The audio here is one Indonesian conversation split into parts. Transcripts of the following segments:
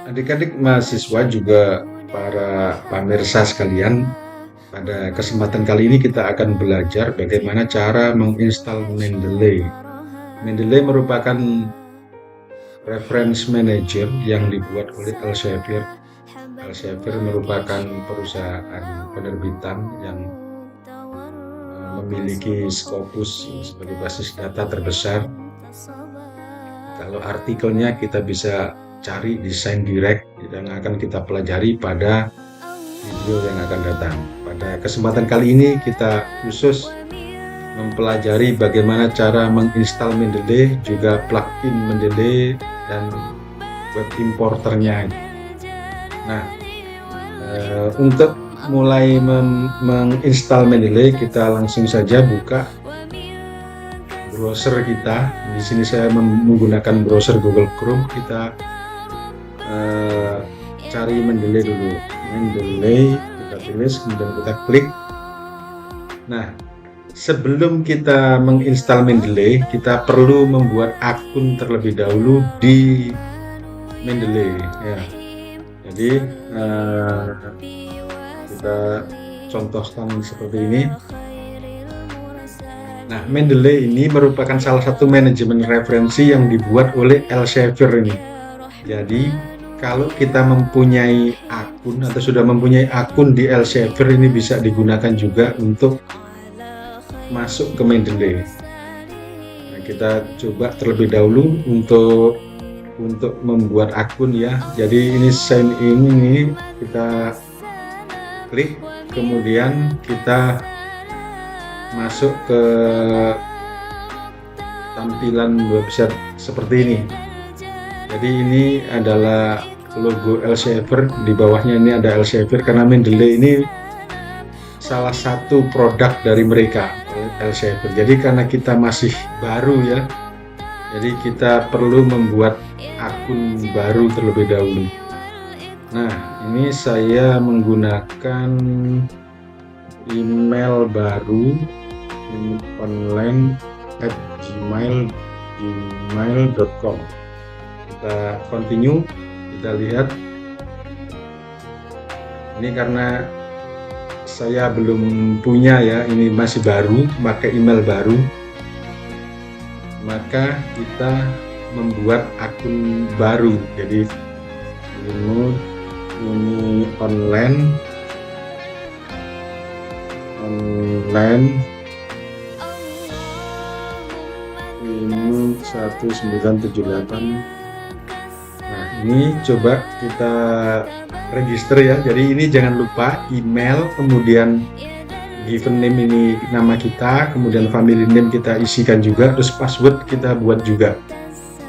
Adik-adik mahasiswa juga para pemirsa sekalian, pada kesempatan kali ini kita akan belajar bagaimana cara menginstal Mendeley. Mendeley merupakan reference manager yang dibuat oleh Elsevier. Elsevier merupakan perusahaan penerbitan yang memiliki Scopus sebagai basis data terbesar. Kalau artikelnya kita bisa cari di ScienDirect yang akan kita pelajari pada video yang akan datang. Pada kesempatan kali ini kita khusus mempelajari bagaimana cara menginstal Mendeley, juga plugin Mendeley dan web importernya. Nah, untuk mulai menginstal Mendeley, kita langsung saja buka browser kita. Di sini saya menggunakan browser Google Chrome. Kita cari Mendeley dulu. Mendeley kita tulis, kemudian kita klik. Nah, sebelum kita menginstal Mendeley, kita perlu membuat akun terlebih dahulu di Mendeley. Ya. Jadi kita contohkan seperti ini. Nah, Mendeley ini merupakan salah satu manajemen referensi yang dibuat oleh Elsevier ini. Jadi, kalau kita mempunyai akun atau sudah mempunyai akun di Elsevier, ini bisa digunakan juga untuk masuk ke Mendeley. Nah, kita coba terlebih dahulu untuk membuat akun ya. Jadi ini sign in, ini kita klik, kemudian kita masuk ke tampilan website seperti ini. Jadi ini adalah logo Elsevier, di bawahnya ini ada Elsevier karena Mendeley ini salah satu produk dari mereka, Elsevier. Jadi karena kita masih baru ya, jadi kita perlu membuat akun baru terlebih dahulu. Nah, ini saya menggunakan email baru, online@gmail.com. Kita continue, kita lihat. Ini karena saya belum punya ya, ini masih baru, pakai email baru, maka kita membuat akun baru. Jadi ini online 1978. Nah, ini coba kita register ya. Jadi ini jangan lupa email, kemudian given name ini nama kita, kemudian family name kita isikan juga, terus password kita buat juga.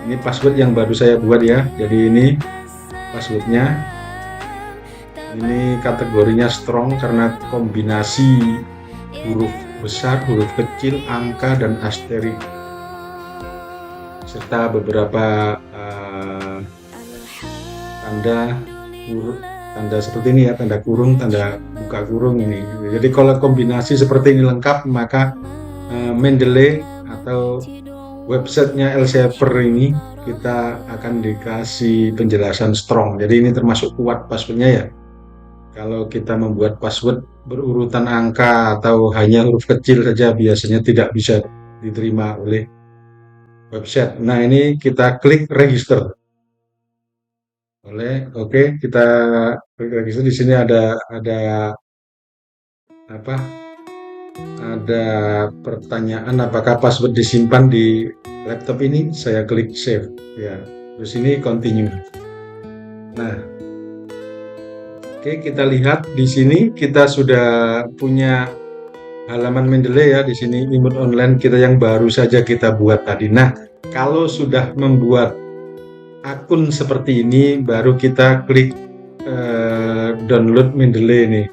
Ini password yang baru saya buat ya. Jadi ini passwordnya. Ini kategorinya strong karena kombinasi huruf besar, huruf kecil, angka, dan asterik, serta beberapa tanda seperti ini ya, tanda kurung, tanda buka kurung ini. Jadi kalau kombinasi seperti ini lengkap, maka Mendeley atau websitenya Elsevier ini kita akan dikasih penjelasan strong. Jadi ini termasuk kuat passwordnya ya. Kalau kita membuat password berurutan angka atau hanya huruf kecil saja, biasanya tidak bisa diterima oleh website. Nah, ini kita klik register. Oke, kita klik register. Di sini ada apa? Ada pertanyaan apakah password disimpan di laptop ini. Saya klik save ya. Terus ini continue. Nah, oke, kita lihat di sini kita sudah punya halaman Mendeley ya. Di sini imut online kita yang baru saja kita buat tadi. Nah, kalau sudah membuat akun seperti ini, baru kita klik download Mendeley ini.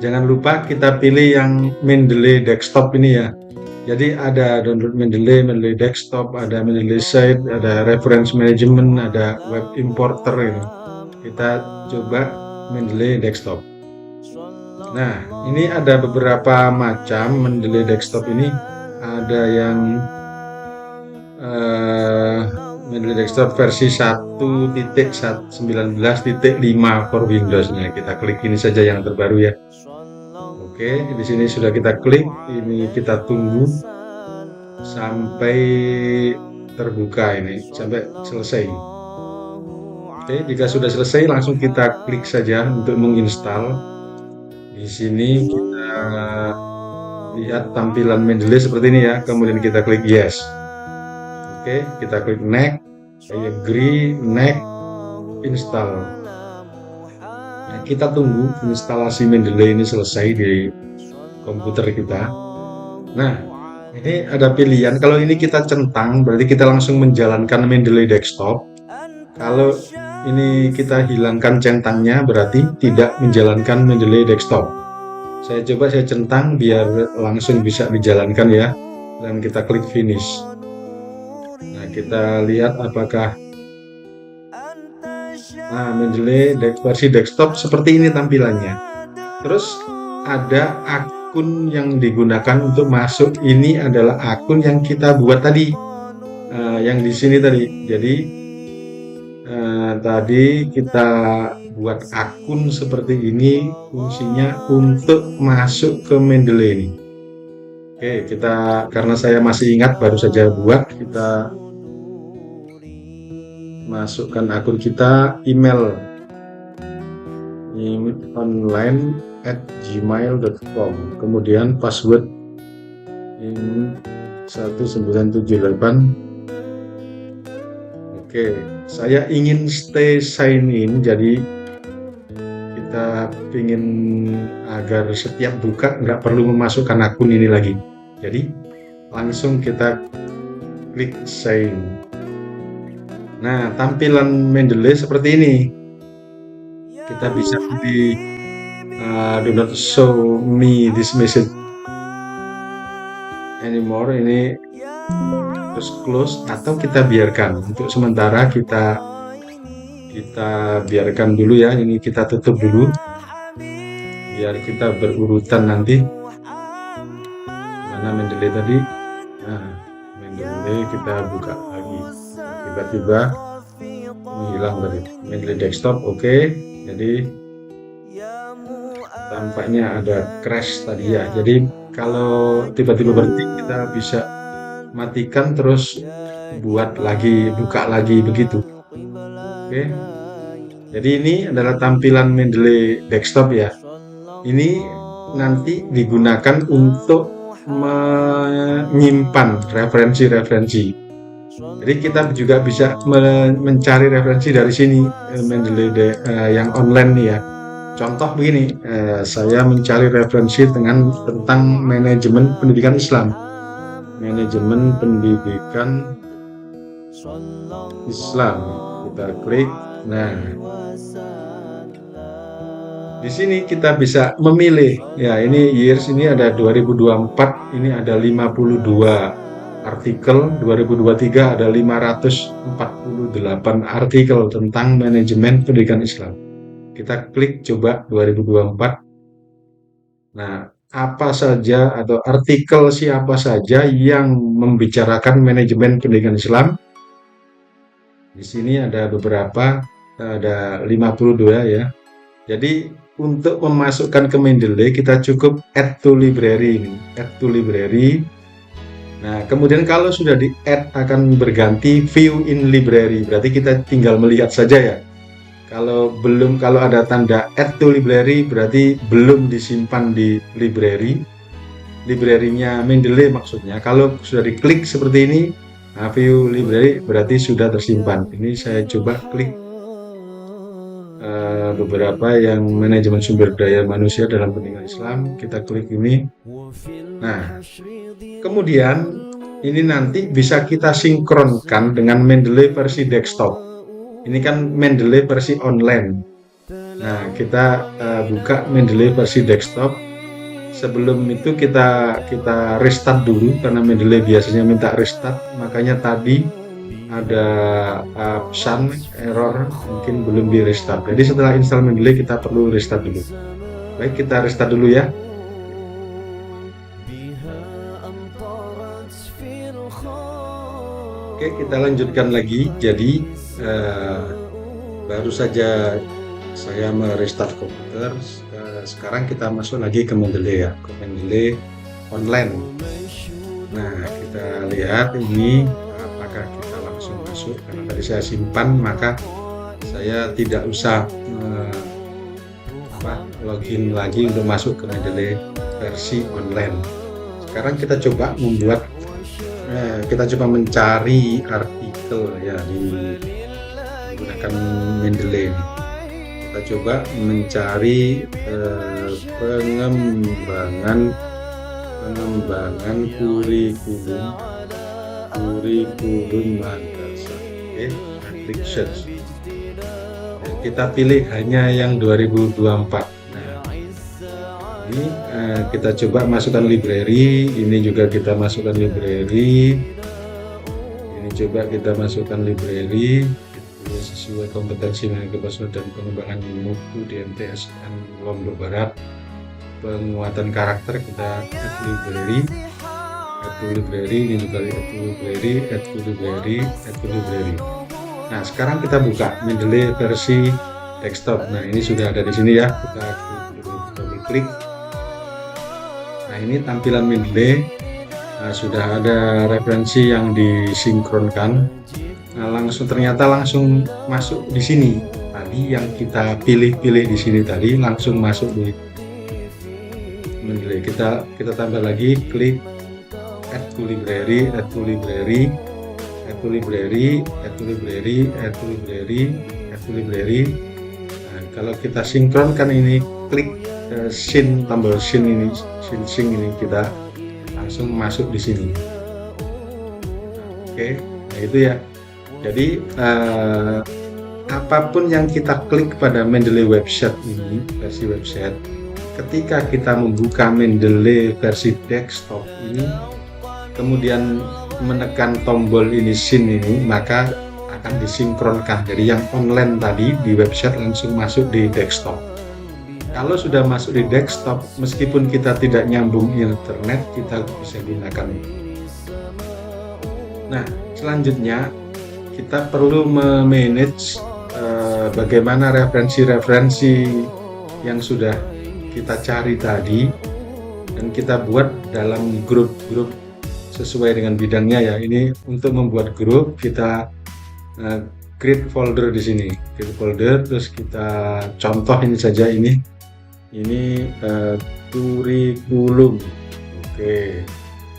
Jangan lupa kita pilih yang Mendeley desktop ini ya. Jadi ada download Mendeley desktop, ada Mendeley site, ada reference management, ada web importer ini. Kita coba Mendeley desktop. Nah, ini ada beberapa macam Mendeley desktop ini. Ada yang eh, Mendeley desktop versi 1.19.5 for Windows-nya. Kita klik ini saja yang terbaru ya. Oke, di sini sudah kita klik. Ini kita tunggu sampai terbuka ini, sampai selesai. Oke, jika sudah selesai langsung kita klik saja untuk menginstal. Di sini kita lihat tampilan Mendeley seperti ini ya. Kemudian kita klik yes. Oke, kita klik next, I agree, next, install. Nah, kita tunggu instalasi Mendeley ini selesai di komputer kita. Nah, ini ada pilihan. Kalau ini kita centang, berarti kita langsung menjalankan Mendeley desktop. Kalau ini kita hilangkan centangnya, berarti tidak menjalankan Mendeley desktop. Saya coba saya centang biar langsung bisa dijalankan ya. Dan kita klik finish. Nah, kita lihat apakah Mendeley versi desktop seperti ini tampilannya. Terus ada akun yang digunakan untuk masuk. Ini adalah akun yang kita buat tadi, yang di sini tadi. Jadi tadi kita buat akun seperti ini, fungsinya untuk masuk ke Mendeley ini. Oke, kita karena saya masih ingat baru saja buat, kita masukkan akun kita, email online@gmail.com, kemudian password 1978. Oke, saya ingin stay sign in, jadi kita ingin agar setiap buka nggak perlu memasukkan akun ini lagi. Jadi langsung kita klik sign. Nah, tampilan Mendeley seperti ini. Kita bisa pilih do not show me this message anymore, ini terus close, atau kita biarkan. Untuk sementara kita biarkan dulu ya, ini kita tutup dulu biar kita berurutan nanti. Mana Mendeley tadi? Nah, Mendeley kita buka lagi. Tiba-tiba menghilang tadi Mendeley desktop. Oke, jadi tampaknya ada crash tadi ya. Jadi kalau tiba-tiba berhenti, kita bisa matikan terus buat lagi, buka lagi begitu. Oke, jadi ini adalah tampilan Mendeley desktop ya. Ini nanti digunakan untuk menyimpan referensi-referensi. Jadi kita juga bisa mencari referensi dari sini, Mendeley yang online nih ya. Contoh begini, saya mencari referensi tentang manajemen pendidikan Islam. Manajemen pendidikan Islam. Kita klik. Nah, di sini kita bisa memilih. Ya, ini years, ini ada 2024, ini ada 52 artikel, 2023 ada 548 artikel tentang manajemen pendidikan Islam. Kita klik coba 2024. Nah, apa saja atau artikel siapa saja yang membicarakan manajemen pendidikan Islam? Di sini ada beberapa, ada 52 ya. Jadi untuk memasukkan ke Mendeley kita cukup add to library ini, add to library. Nah, kemudian kalau sudah di add akan berganti view in library, berarti kita tinggal melihat saja ya. Kalau ada tanda add to library berarti belum disimpan di library-nya Mendeley maksudnya. Kalau sudah diklik seperti ini, nah, view library berarti sudah tersimpan. Ini saya coba klik beberapa yang manajemen sumber daya manusia dalam pendidikan Islam. Kita klik ini. Nah, kemudian ini nanti bisa kita sinkronkan dengan Mendeley versi desktop. Ini kan Mendeley versi online. Nah, kita buka Mendeley versi desktop. Sebelum itu kita restart dulu, karena Mendeley biasanya minta restart. Makanya tadi ada pesan error, mungkin belum di restart. Jadi setelah install Mendeley kita perlu restart dulu. Baik, kita restart dulu ya. Oke, kita lanjutkan lagi. Jadi baru saja saya merestart komputer. Sekarang kita masuk lagi ke Mendeley ya, ke Mendeley online. Nah, kita lihat ini apakah kita langsung masuk. Karena tadi saya simpan, maka saya tidak usah login lagi untuk masuk ke Mendeley versi online. Sekarang kita coba membuat kita coba mencari artikel ya di menggunakan Mendeley. Kita coba mencari pengembangan kurikulum madrasah. Oke, klik search. Kita pilih hanya yang 2024. Nah, ini kita coba masukkan library. Ini juga kita masukkan library. Ini coba kita masukkan library sesuai kompetensi Manajemen dan pengembangan mutu di MTSN Lombok Barat. Penguatan karakter kita add library, ini juga add library. Nah, sekarang kita buka Mendeley versi desktop. Nah, ini sudah ada di sini ya. Kita klik. Nah, ini tampilan Mendeley. Nah, sudah ada referensi yang disinkronkan. Nah, ternyata langsung masuk di sini. Tadi yang kita pilih-pilih di sini tadi langsung masuk di Mendeley. Kita tambah lagi, klik add to library. Nah, kalau kita sinkronkan ini, klik tombol syn ini, kita langsung masuk di sini. Oke, nah itu ya. Jadi apapun yang kita klik pada Mendeley website ini, versi website, ketika kita membuka Mendeley versi desktop ini, kemudian menekan tombol ini syn ini, maka akan disinkronkan. Jadi yang online tadi di website langsung masuk di desktop. Kalau sudah masuk di desktop, meskipun kita tidak nyambung internet, kita bisa gunakan. Nah, selanjutnya kita perlu memanage bagaimana referensi-referensi yang sudah kita cari tadi, dan kita buat dalam grup-grup sesuai dengan bidangnya ya. Ini untuk membuat grup, kita create folder di sini, create folder, terus kita contoh ini saja, ini kurikulum. Oke,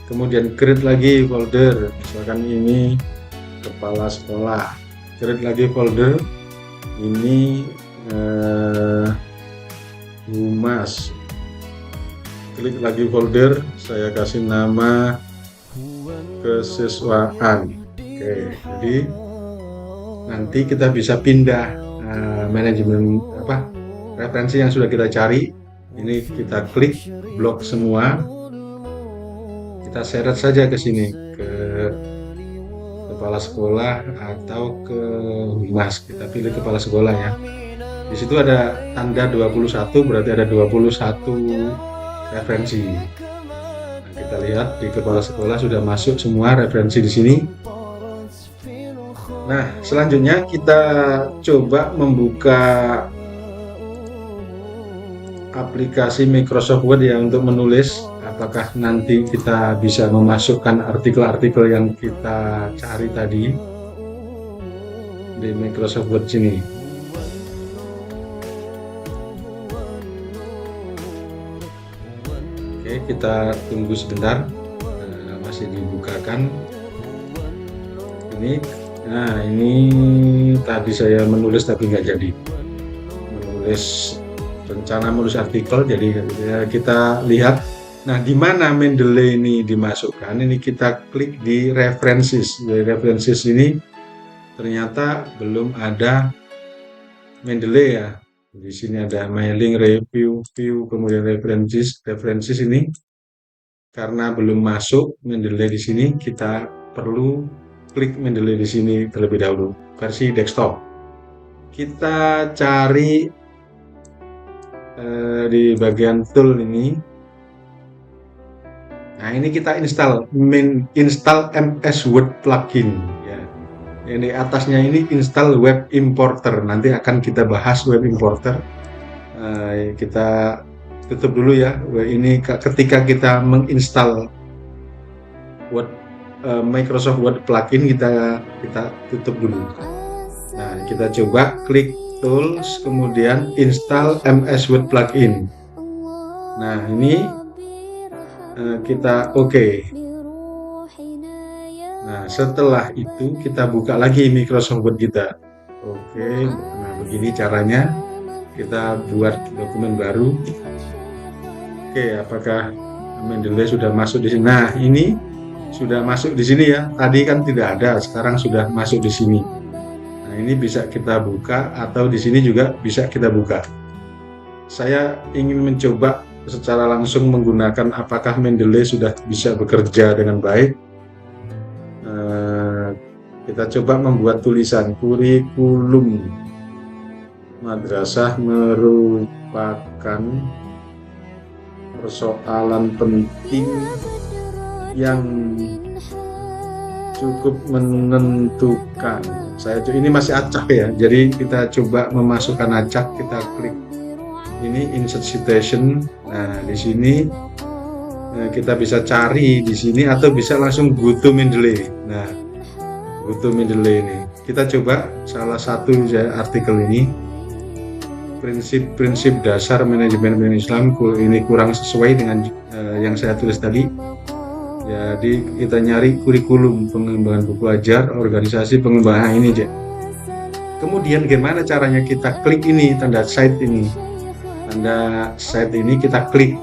kemudian create lagi folder, misalkan ini kepala sekolah, create lagi folder, ini humas, klik lagi folder, saya kasih nama kesiswaan. Oke, jadi nanti kita bisa pindah manajemen referensi yang sudah kita cari. Ini kita klik blok semua, kita seret saja ke sini, ke kepala sekolah atau ke humas. Kita pilih kepala sekolah ya. Di situ ada tanda 21, berarti ada 21 referensi. Nah, kita lihat di kepala sekolah sudah masuk semua referensi di sini. Nah, selanjutnya kita coba membuka aplikasi Microsoft Word ya untuk menulis. Apakah nanti kita bisa memasukkan artikel-artikel yang kita cari tadi di Microsoft Word sini. Oke, kita tunggu sebentar, masih dibukakan ini. Nah, ini tadi saya menulis tapi nggak jadi rencana menulis artikel, jadi kita lihat. Nah, di mana Mendeley ini dimasukkan? Ini kita klik di references. Di references ini ternyata belum ada Mendeley ya. Di sini ada mailing, review, view, kemudian references ini. Karena belum masuk Mendeley di sini, kita perlu klik Mendeley di sini terlebih dahulu, versi desktop. Kita cari di bagian tool ini. Nah, ini kita install MS Word plugin ya. Ini atasnya ini install web importer. Nanti akan kita bahas web importer. Kita tutup dulu ya. Ini ketika kita menginstal Microsoft Word plugin, kita tutup dulu. Nah, kita coba klik tools, kemudian install MS Word plugin. Nah, ini kita oke. Nah, setelah itu kita buka lagi Microsoft Word kita. Oke, nah begini caranya kita buat dokumen baru. Oke, apakah Mendeley sudah masuk di sini? Nah, ini sudah masuk di sini ya. Tadi kan tidak ada, sekarang sudah masuk di sini. Nah, ini bisa kita buka atau di sini juga bisa kita buka. Saya ingin mencoba secara langsung menggunakan apakah Mendeley sudah bisa bekerja dengan baik. Kita coba membuat tulisan kurikulum madrasah merupakan persoalan penting yang cukup menentukan. Ini masih acak ya, jadi kita coba memasukkan acak. Kita klik ini insert citation. Nah, di sini kita bisa cari di sini atau bisa langsung go to Mendeley. Nah, go to Mendeley ini. Kita coba salah satu artikel ini. Prinsip-prinsip dasar manajemen Islam ini kurang sesuai dengan yang saya tulis tadi. Jadi kita nyari kurikulum pengembangan buku ajar, organisasi pengembangan ini aja. Kemudian gimana caranya? Kita klik ini tanda site ini. Tanda site ini kita klik.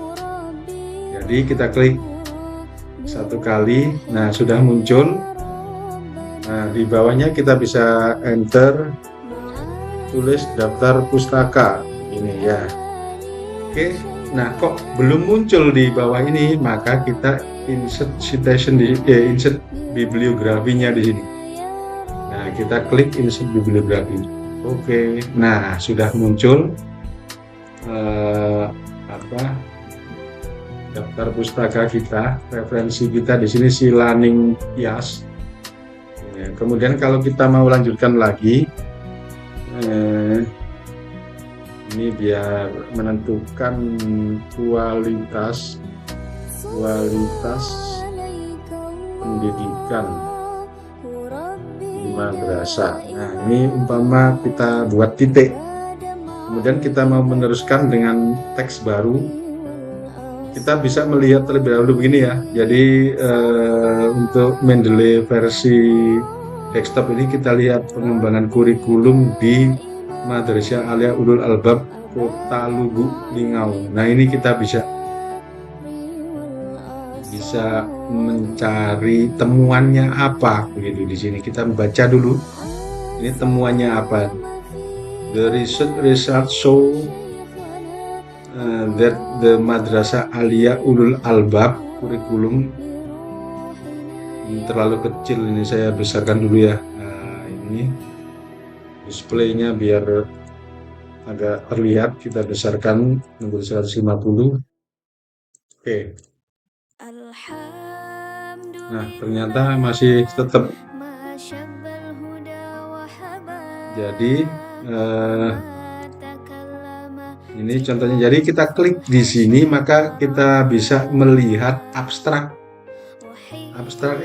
Jadi kita klik satu kali. Nah, sudah muncul. Nah, di bawahnya kita bisa enter tulis daftar pustaka ini ya. Oke. Nah, kok belum muncul di bawah ini, maka kita insert citation insert bibliografinya di sini. Nah, kita klik insert bibliografi. Oke. Nah, sudah muncul daftar pustaka kita, referensi kita di sini Silaning Yas. Ya, kemudian kalau kita mau lanjutkan lagi, ini biar menentukan kualitas pendidikan di madrasah. Nah, ini umpama kita buat titik, kemudian kita mau meneruskan dengan teks baru, kita bisa melihat terlebih dahulu begini ya. Jadi untuk Mendeley versi desktop ini kita lihat pengembangan kurikulum di Madrasah Alia Ulul Albab Kota Lugu Lingau. Nah, ini kita bisa mencari temuannya apa begitu. Di sini kita membaca dulu. Ini temuannya apa? The result show that the Madrasah Alia Ulul Albab kurikulum terlalu kecil, ini saya besarkan dulu ya. Nah, ini displaynya biar agak terlihat, kita besarkan menjadi 150. Oke. Nah, ternyata masih tetap. Jadi ini contohnya. Jadi kita klik di sini, maka kita bisa melihat abstrak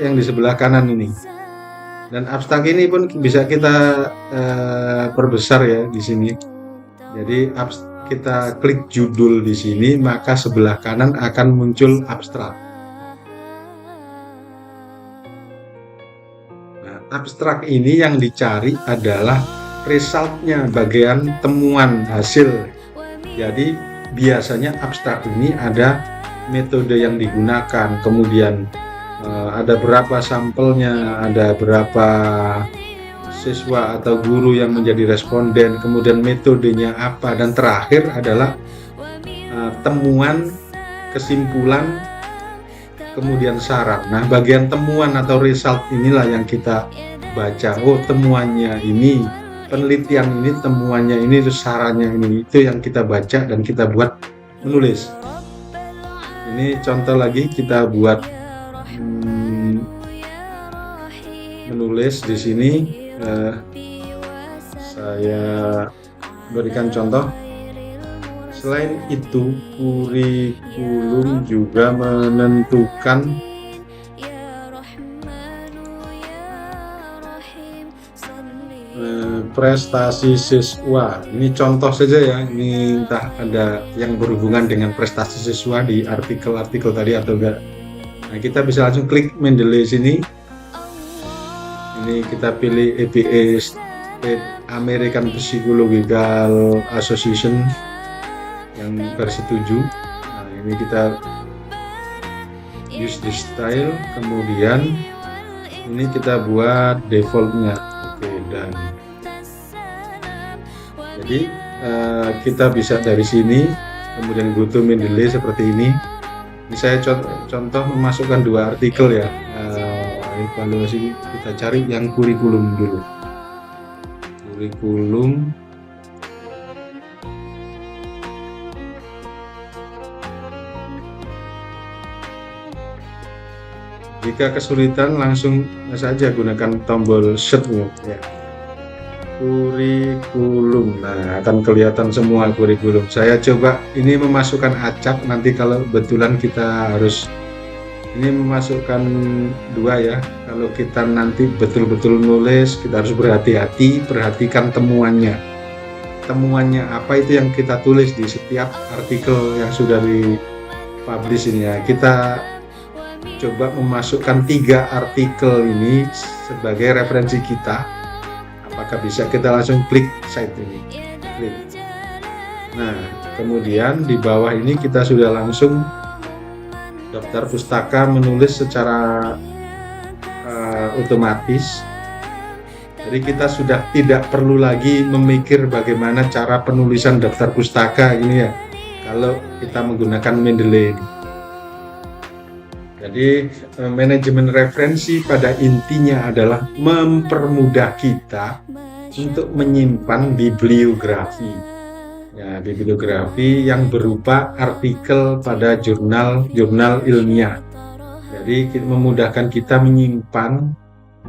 yang di sebelah kanan ini. Dan abstrak ini pun bisa kita perbesar ya di sini. Jadi kita klik judul di sini, maka sebelah kanan akan muncul abstrak. Nah, abstrak ini yang dicari adalah resultnya, bagian temuan hasil. Jadi biasanya abstrak ini ada metode yang digunakan, kemudian ada berapa sampelnya, ada berapa siswa atau guru yang menjadi responden, kemudian metodenya apa, dan terakhir adalah temuan, kesimpulan, kemudian syarat. Nah, bagian temuan atau result inilah yang kita baca. Oh, temuannya ini penelitian ini, temuannya ini, terus sarannya ini, itu yang kita baca dan kita buat menulis. Ini contoh lagi kita buat menulis di sini. Saya berikan contoh. Selain itu, kurikulum juga menentukan prestasi siswa. Ini contoh saja ya, ini entah ada yang berhubungan dengan prestasi siswa di artikel-artikel tadi atau enggak. Nah, kita bisa langsung klik Mendeley sini. Ini kita pilih APA, State American Psychological Association yang versi 7. Nah, ini kita use this style, kemudian ini kita buat defaultnya. Oke, dan jadi kita bisa dari sini kemudian go to Mendeley seperti ini. Ini saya contoh memasukkan 2 artikel ya. Evaluasi, kita cari yang kurikulum dulu. Kurikulum jika kesulitan langsung saja gunakan tombol search ya. Kurikulum, nah akan kelihatan semua kurikulum. Saya coba ini memasukkan acak, nanti kalau betulan kita harus ini memasukkan 2 ya. Kalau kita nanti betul-betul nulis, kita harus berhati-hati, perhatikan temuannya. Temuannya apa itu yang kita tulis di setiap artikel yang sudah dipublish ini ya. Kita coba memasukkan 3 artikel ini sebagai referensi kita. Apakah bisa? Kita langsung klik site ini. Klik. Nah, kemudian di bawah ini kita sudah langsung daftar pustaka menulis secara otomatis. Jadi kita sudah tidak perlu lagi memikir bagaimana cara penulisan daftar pustaka ini ya, kalau kita menggunakan Mendeley. Jadi manajemen referensi pada intinya adalah mempermudah kita untuk menyimpan bibliografi. Ya, bibliografi yang berupa artikel pada jurnal ilmiah. Jadi memudahkan kita menyimpan.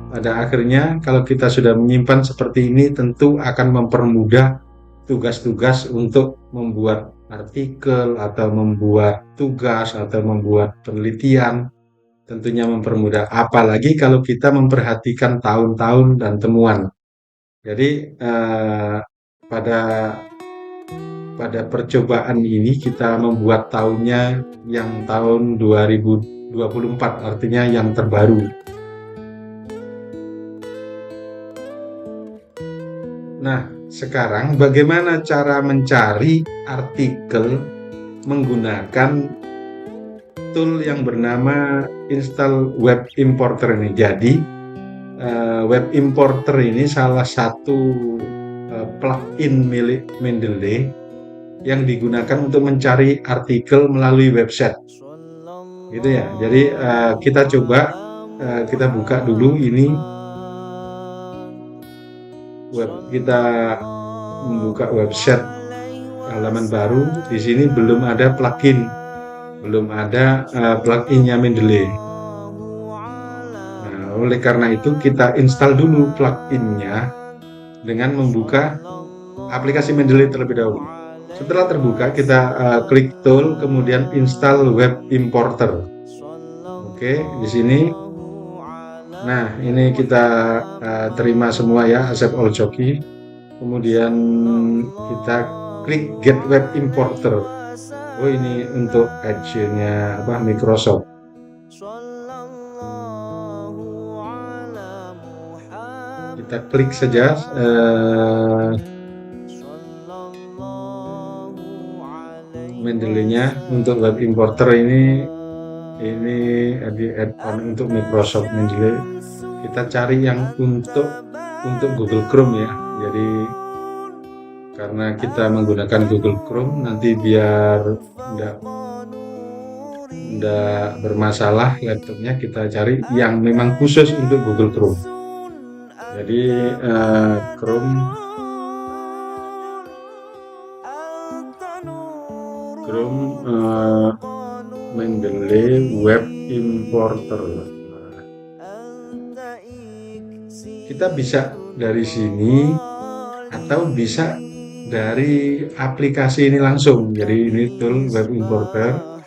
Pada akhirnya kalau kita sudah menyimpan seperti ini, tentu akan mempermudah tugas-tugas untuk membuat artikel atau membuat tugas atau membuat penelitian. Tentunya mempermudah, apalagi kalau kita memperhatikan tahun-tahun dan temuan. Jadi pada percobaan ini kita membuat tahunnya yang tahun 2024, artinya yang terbaru. Nah, sekarang bagaimana cara mencari artikel menggunakan tool yang bernama Install Web Importer ini. Jadi Web Importer ini salah satu plugin milik Mendeley yang digunakan untuk mencari artikel melalui website, gitu ya. Jadi kita coba kita buka dulu ini kita membuka website halaman baru. Di sini belum ada plugin, belum ada pluginnya Mendeley. Nah, oleh karena itu kita install dulu pluginnya dengan membuka aplikasi Mendeley terlebih dahulu. Setelah terbuka, kita klik tool, kemudian install web importer. Oke, di sini. Nah, ini kita terima semua ya, accept all joki. Kemudian kita klik get web importer. Oh, ini untuk Edge-nya Microsoft. Kita klik saja Mendeley-nya. Untuk web importer ini di add-on untuk Microsoft Mendeley. Kita cari yang untuk Google Chrome ya. Jadi karena kita menggunakan Google Chrome, nanti biar enggak bermasalah laptopnya, kita cari yang memang khusus untuk Google Chrome. Jadi Chrome eh, Mendeley Web Importer. Nah, kita bisa dari sini atau bisa dari aplikasi ini langsung. Jadi ini tool Web Importer.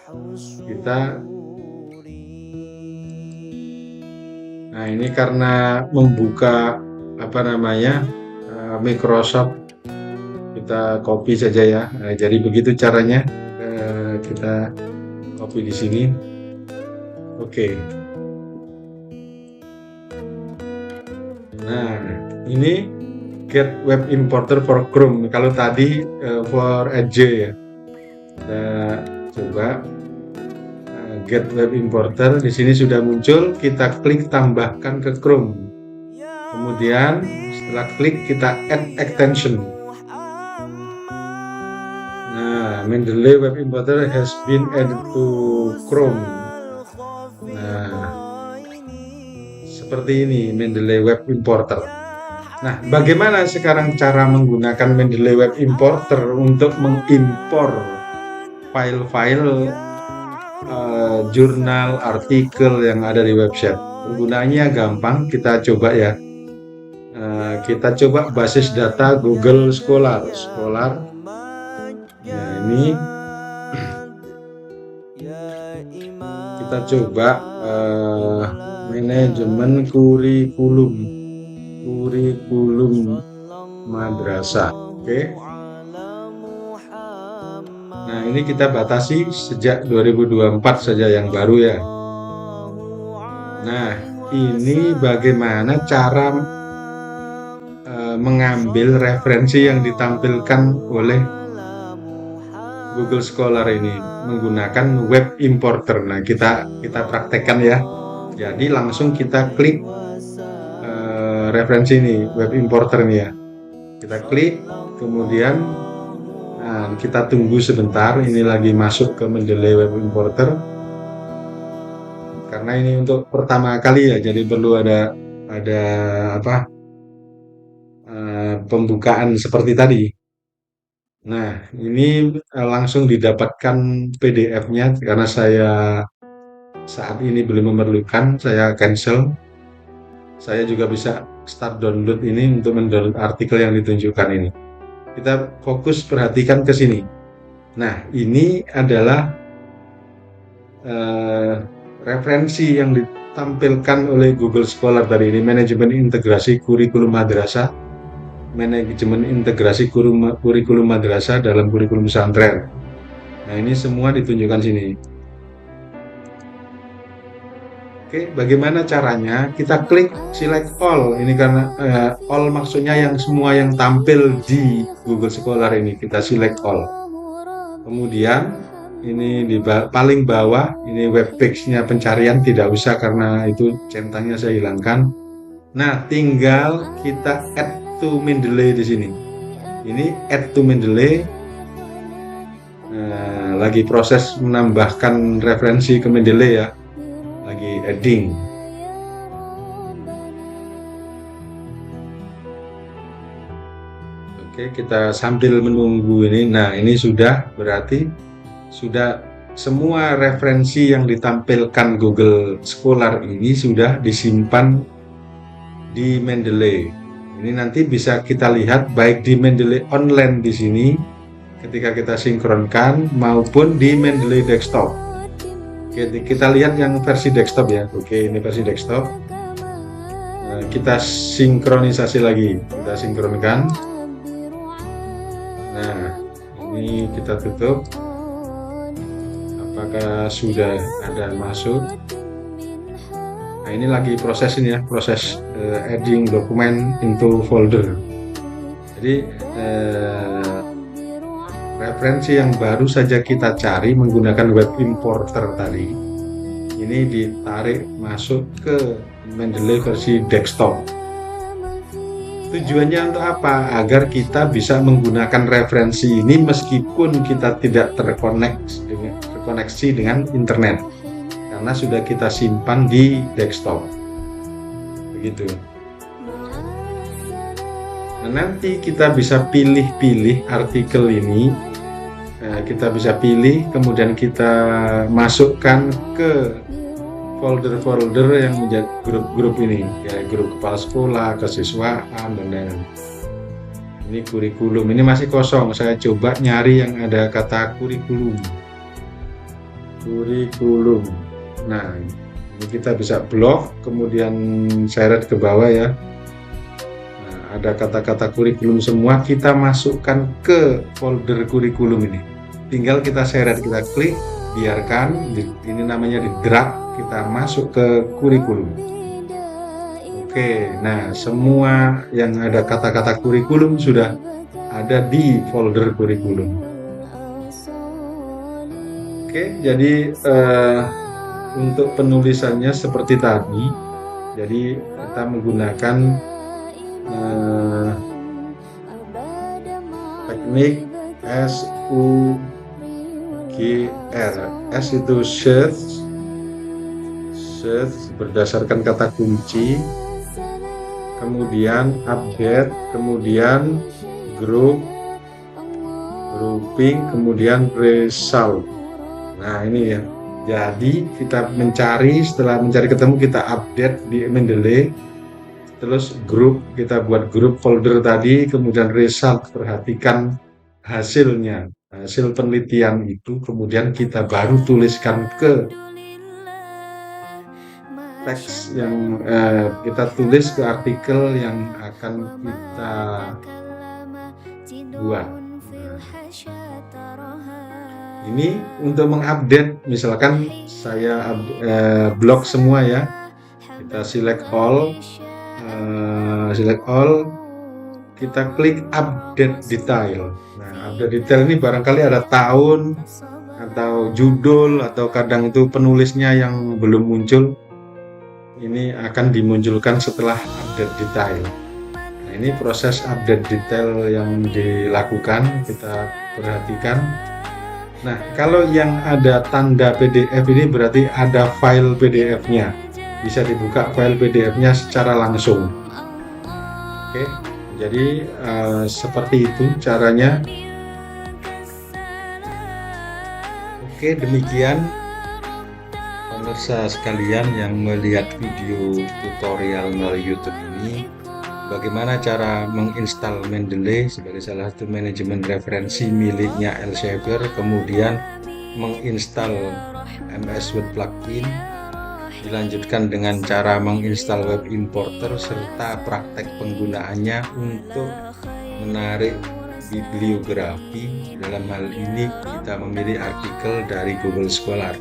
Nah, ini karena membuka apa namanya Microsoft, kita copy saja ya. Nah, jadi begitu caranya. Kita copy di sini. Oke. Nah, ini get web importer for Chrome. Kalau tadi for Edge ya. Kita coba get web importer. Di sini sudah muncul. Kita klik tambahkan ke Chrome. Kemudian setelah klik kita add extension. Nah, Mendeley Web Importer has been added to Chrome. Nah, seperti ini Mendeley Web Importer. Nah, bagaimana sekarang cara menggunakan Mendeley Web Importer untuk mengimpor file-file jurnal, artikel yang ada di website? Penggunaannya gampang, kita coba ya. Kita coba basis data Google Scholar. Nah, ini kita coba manajemen kurikulum madrasah. Oke. Nah, ini kita batasi sejak 2024 saja yang baru ya. Nah, ini bagaimana cara mengambil referensi yang ditampilkan oleh Google Scholar ini menggunakan web importer. Nah, kita praktekkan ya. Jadi langsung kita klik referensi ini, web importer ini ya. Kita klik, kemudian kita tunggu sebentar. Ini lagi masuk ke Mendeley Web Importer. Karena ini untuk pertama kali ya, jadi perlu ada pembukaan seperti tadi. Nah, ini langsung didapatkan PDF-nya karena saya saat ini belum memerlukan, saya cancel. Saya juga bisa start download ini untuk mendownload artikel yang ditunjukkan ini. Kita fokus perhatikan ke sini. Nah, ini adalah referensi yang ditampilkan oleh Google Scholar tadi ini, manajemen integrasi kurikulum madrasah. Manajemen integrasi kurikulum madrasah dalam kurikulum pesantren. Nah, ini semua ditunjukkan sini. Oke, bagaimana caranya? Kita klik select all. Ini karena all maksudnya yang semua yang tampil di Google Scholar ini, kita select all. Kemudian ini di paling bawah ini web page-nya pencarian, tidak usah karena itu centangnya saya hilangkan. Nah, tinggal kita add to Mendeley di sini. Ini add to Mendeley. Lagi proses menambahkan referensi ke Mendeley ya. Lagi adding. Oke, kita sambil menunggu ini. Nah, ini sudah berarti sudah semua referensi yang ditampilkan Google Scholar ini sudah disimpan di Mendeley. Ini nanti bisa kita lihat baik di Mendeley online di sini ketika kita sinkronkan maupun di Mendeley desktop. Oke, kita lihat yang versi desktop ya. Oke, ini versi desktop. Kita sinkronisasi lagi. Kita sinkronkan. Nah, ini kita tutup. Apakah sudah ada masuk? Nah, ini lagi proses ini ya, proses adding dokumen into folder. Jadi referensi yang baru saja kita cari menggunakan web importer tadi, ini ditarik masuk ke Mendeley versi desktop. Tujuannya untuk apa? Agar kita bisa menggunakan referensi ini meskipun kita tidak terkoneksi dengan internet. Karena sudah kita simpan di desktop, begitu. Nah, nanti kita bisa pilih-pilih artikel ini kita bisa pilih, kemudian kita masukkan ke folder-folder yang menjadi grup-grup ini, ya grup kepala sekolah, kesiswaan, dan lain-lain. Ini kurikulum, ini masih kosong, saya coba nyari yang ada kata kurikulum. Nah, ini kita bisa blok, kemudian seret ke bawah ya. Nah, ada kata-kata kurikulum semua, kita masukkan ke folder kurikulum ini. Tinggal kita seret, kita klik, biarkan, ini namanya di drag, kita masuk ke kurikulum. Oke, nah semua yang ada kata-kata kurikulum sudah ada di folder kurikulum. Oke, jadi untuk penulisannya seperti tadi, jadi kita menggunakan teknik SUGR. S itu search berdasarkan kata kunci, kemudian update, kemudian grouping, kemudian result. Nah ini ya, jadi kita mencari, setelah mencari ketemu kita update di Mendeley, terus grup, kita buat grup folder tadi, kemudian result, perhatikan hasilnya, hasil penelitian itu, kemudian kita baru tuliskan ke teks yang kita tulis ke artikel yang akan kita buat. Ini untuk mengupdate, misalkan saya blok semua ya, kita select all, kita klik update detail. Nah, update detail ini barangkali ada tahun atau judul atau kadang itu penulisnya yang belum muncul. Ini akan dimunculkan setelah update detail. Nah, ini proses update detail yang dilakukan, kita perhatikan. Nah, kalau yang ada tanda PDF ini berarti ada file PDF-nya. Bisa dibuka file PDF-nya secara langsung. Oke, jadi seperti itu caranya. Oke, demikian pemirsa sekalian yang melihat video tutorial melalui YouTube ini, bagaimana cara menginstal Mendeley sebagai salah satu manajemen referensi miliknya Elsevier, kemudian menginstal MS Word plugin, dilanjutkan dengan cara menginstal web importer serta praktek penggunaannya untuk menarik bibliografi. Dalam hal ini kita memilih artikel dari Google Scholar.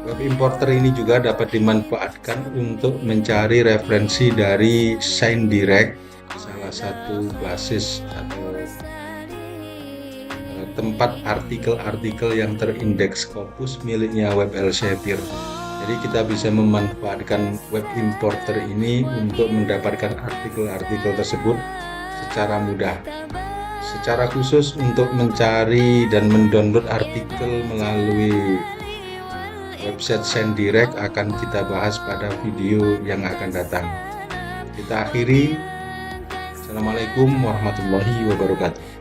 Web importer ini juga dapat dimanfaatkan untuk mencari referensi dari SignDirect, salah satu basis atau tempat artikel-artikel yang terindeks Scopus miliknya Web Elsevier. Jadi kita bisa memanfaatkan web importer ini untuk mendapatkan artikel-artikel tersebut secara mudah. Secara khusus untuk mencari dan mendownload artikel melalui website SignDirect akan kita bahas pada video yang akan datang. Kita akhiri. Assalamualaikum warahmatullahi wabarakatuh.